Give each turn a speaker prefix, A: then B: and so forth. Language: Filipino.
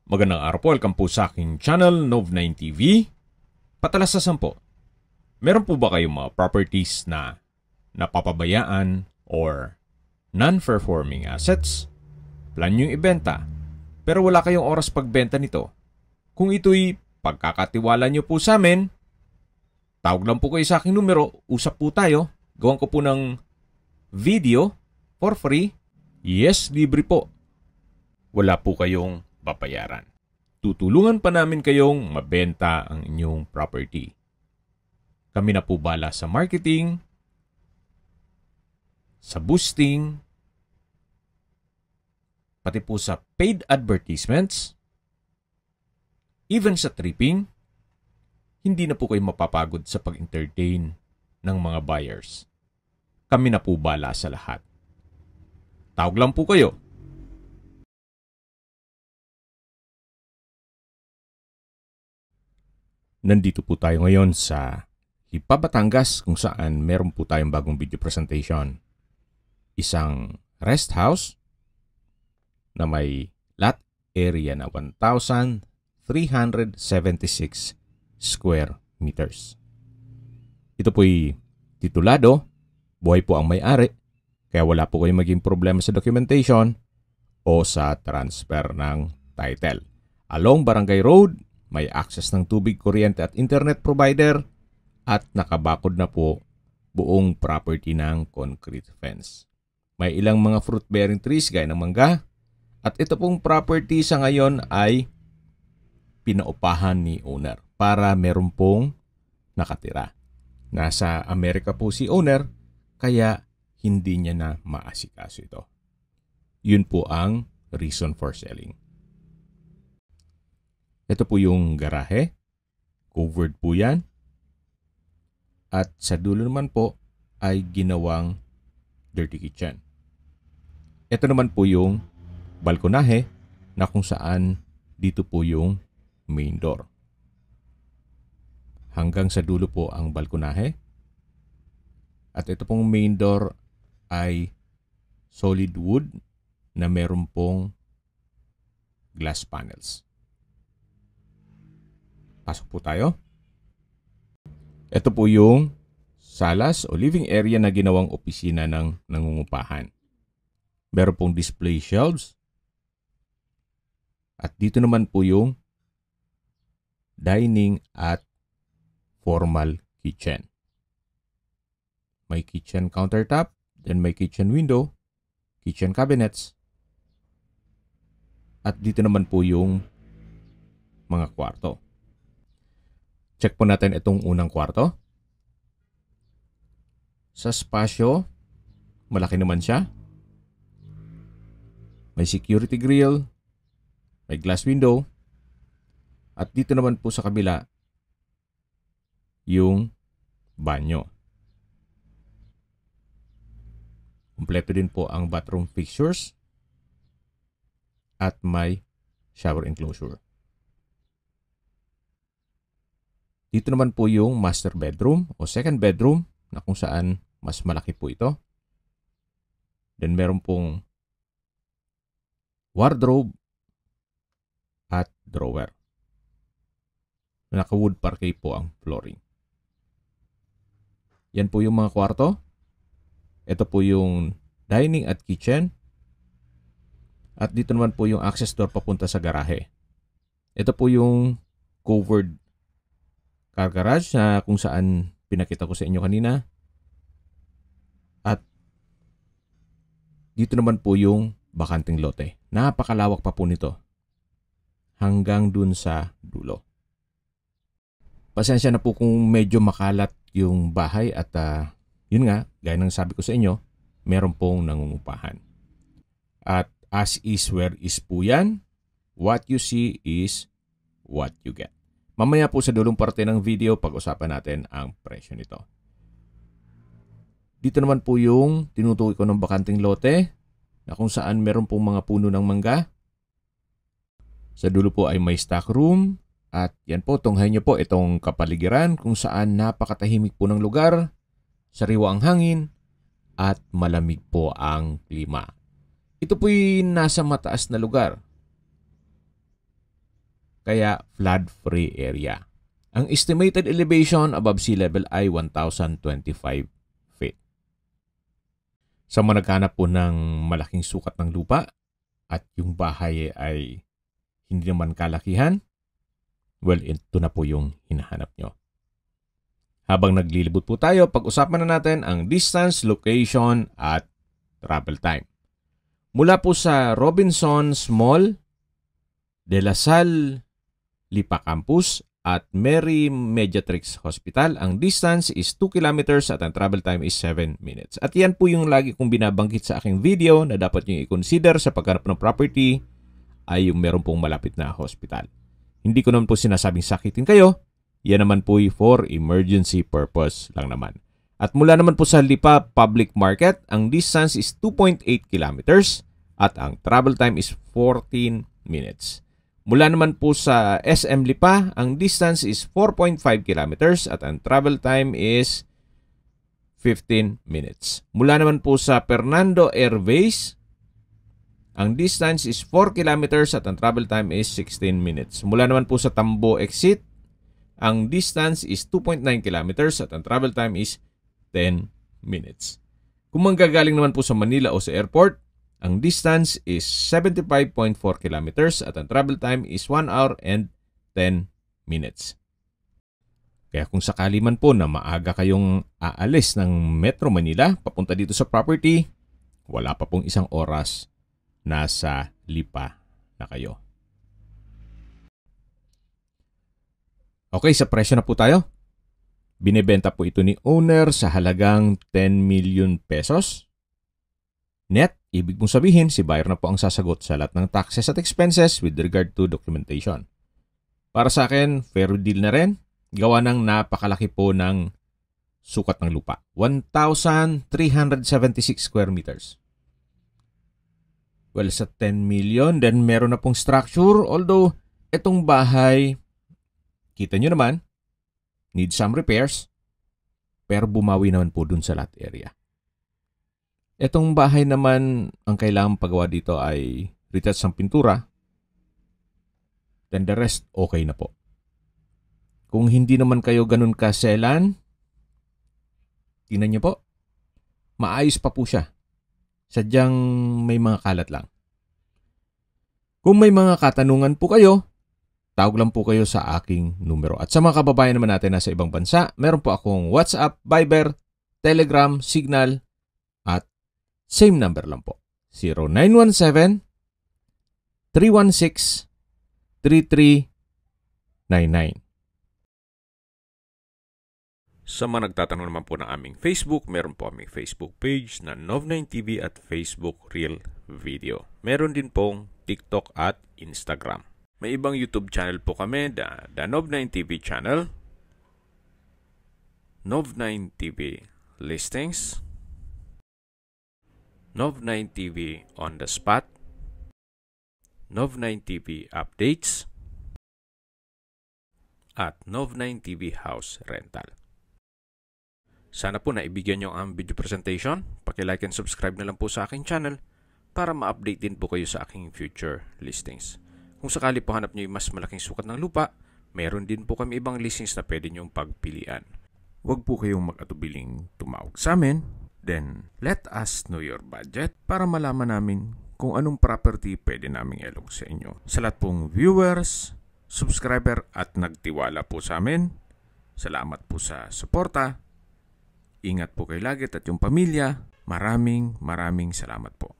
A: Magandang araw po, welcome po sa aking channel, Nov9 TV. Patalasasan po, meron po ba kayong mga properties na napapabayaan or non-performing assets? Plan nyo ibenta, pero wala kayong oras pagbenta nito. Kung ito'y pagkakatiwala nyo po sa amin, tawag lang po kayo sa aking numero, usap po tayo, gawan ko po ng video for free. Yes, libre po. Wala po kayong babayaran. Tutulungan pa namin kayong mabenta ang inyong property. Kami na po bala sa marketing, sa boosting, pati po sa paid advertisements, even sa tripping. Hindi na po kayo mapapagod sa pag-entertain ng mga buyers. Kami na po bala sa lahat. Tawag lang po kayo. Nandito po tayo ngayon sa Lipa, Batangas kung saan meron po tayong bagong video presentation. Isang rest house na may lot area na 1,376 square meters. Ito po'y titulado, buhay po ang may-ari, kaya wala po kayong maging problema sa documentation o sa transfer ng title. Along Barangay Road, may access ng tubig, kuryente at internet provider at nakabakod na po buong property ng concrete fence. May ilang mga fruit-bearing trees gaya ng mangga at ito pong property sa ngayon ay pinaupahan ni owner para meron pong nakatira. Nasa Amerika po si owner kaya hindi niya na maasikaso ito. Yun po ang reason for selling. Ito po yung garahe. Covered po yan. At sa dulo naman po ay ginawang dirty kitchen. Ito naman po yung balkonahe na kung saan dito po yung main door. Hanggang sa dulo po ang balkonahe. At ito pong main door ay solid wood na meron pong glass panels. Pasok po tayo. Ito po yung salas o living area na ginawang opisina ng nangungupahan. Meron pong display shelves. At dito naman po yung dining at formal kitchen. May kitchen countertop, then may kitchen window, kitchen cabinets. At dito naman po yung mga kwarto. Check po natin itong unang kwarto. Sa spasyo, malaki naman siya. May security grill, may glass window. At dito naman po sa kabila, yung banyo. Kompleto din po ang bathroom fixtures at may shower enclosure. Dito naman po yung master bedroom o second bedroom na kung saan mas malaki po ito. Then meron pong wardrobe at drawer. Naka-wood parquet po ang flooring. Yan po yung mga kwarto. Ito po yung dining at kitchen. At dito naman po yung access door papunta sa garahe. Ito po yung covered car garage na kung saan pinakita ko sa inyo kanina. At dito naman po yung bakanting lote. Napakalawak pa po nito. Hanggang dun sa dulo. Pasensya na po kung medyo makalat yung bahay at yun nga, gaya ng sabi ko sa inyo, meron pong nangungupahan. At as is where is po yan. What you see is what you get. Mamaya po sa dulong parte ng video, pag-usapan natin ang presyo nito. Dito naman po yung tinutukoy ko ng bakanting lote na kung saan meron pong mga puno ng mangga. Sa dulo po ay may stock room at yan po, tunghay nyo po itong kapaligiran kung saan napakatahimik po ng lugar, sariwa ang hangin at malamig po ang klima. Ito po'y nasa mataas na lugar. kaya flood-free area. Ang estimated elevation above sea level ay 1,025 feet. Sa mga naghanap po ng malaking sukat ng lupa at yung bahay ay hindi naman kalakihan, well, ito na po yung hinahanap nyo. Habang naglilibot po tayo, pag-usapan na natin ang distance, location, at travel time. Mula po sa Robinsons Mall, De La Salle, Lipa Campus, at Mary Mediatrix Hospital, ang distance is 2 kilometers at ang travel time is 7 minutes. At yan po yung lagi kong binabanggit sa aking video na dapat nyo i-consider sa paghanap ng property ay yung meron pong malapit na hospital. Hindi ko naman po sinasabing sakitin kayo, yan naman po for emergency purpose lang naman. At mula naman po sa Lipa Public Market, ang distance is 2.8 kilometers at ang travel time is 14 minutes. Mula naman po sa SM Lipa, ang distance is 4.5 kilometers at ang travel time is 15 minutes. Mula naman po sa Fernando Airways, ang distance is 4 kilometers at ang travel time is 16 minutes. Mula naman po sa Tambo Exit, ang distance is 2.9 kilometers at ang travel time is 10 minutes. Kung manggagaling naman po sa Manila o sa airport, ang distance is 75.4 kilometers at ang travel time is 1 hour and 10 minutes. Kaya kung sakali man po na maaga kayong aalis ng Metro Manila papunta dito sa property, wala pa pong isang oras, nasa Lipa na kayo. Okay, sa presyo na po tayo. Binebenta po ito ni owner sa halagang 10 million pesos. Net, ibig mong sabihin si buyer na po ang sasagot sa lahat ng taxes at expenses with regard to documentation. Para sa akin, fair deal na rin. Gawa ng napakalaki po ng sukat ng lupa. 1,376 square meters. Well, sa 10 million, then meron na pong structure. Although, itong bahay, kita nyo naman, need some repairs, pero bumawi naman po dun sa lot area. Itong bahay naman, ang kailangang pagawa dito ay retouch ng pintura, then the rest, okay na po. Kung hindi naman kayo ganun kaselan, tingnan nyo po, maayos pa po siya. Sadyang may mga kalat lang. Kung may mga katanungan po kayo, tawag lang po kayo sa aking numero. At sa mga kababayan naman natin nasa ibang bansa, meron po akong WhatsApp, Viber, Telegram, Signal, at same number lang po. 0917-316-3399. Sa mga nagtatanong naman po ng aming Facebook, meron po aming Facebook page na Nov9TV at Facebook Real Video. Meron din pong TikTok at Instagram. May ibang YouTube channel po kami, the Nov9TV channel, Nov9TV Listings, Nov9TV On The Spot, Nov9TV Updates, at Nov9TV House Rental. Sana po naibigyan nyo ang video presentation. Paki-like and subscribe na lang po sa aking channel para ma-update din po kayo sa aking future listings. Kung sakali po hanap nyo yung mas malaking sukat ng lupa, meron din po kami ibang listings na pwede nyong pagpilian. Huwag po kayong mag-atubiling tumawag sa amin. Then, let us know your budget para malaman namin kung anong property pwede naming ilog sa inyo. Sa lahat pong viewers, subscriber at nagtiwala po sa amin, salamat po sa suporta. Ingat po kayo lagi at yung pamilya. Maraming salamat po.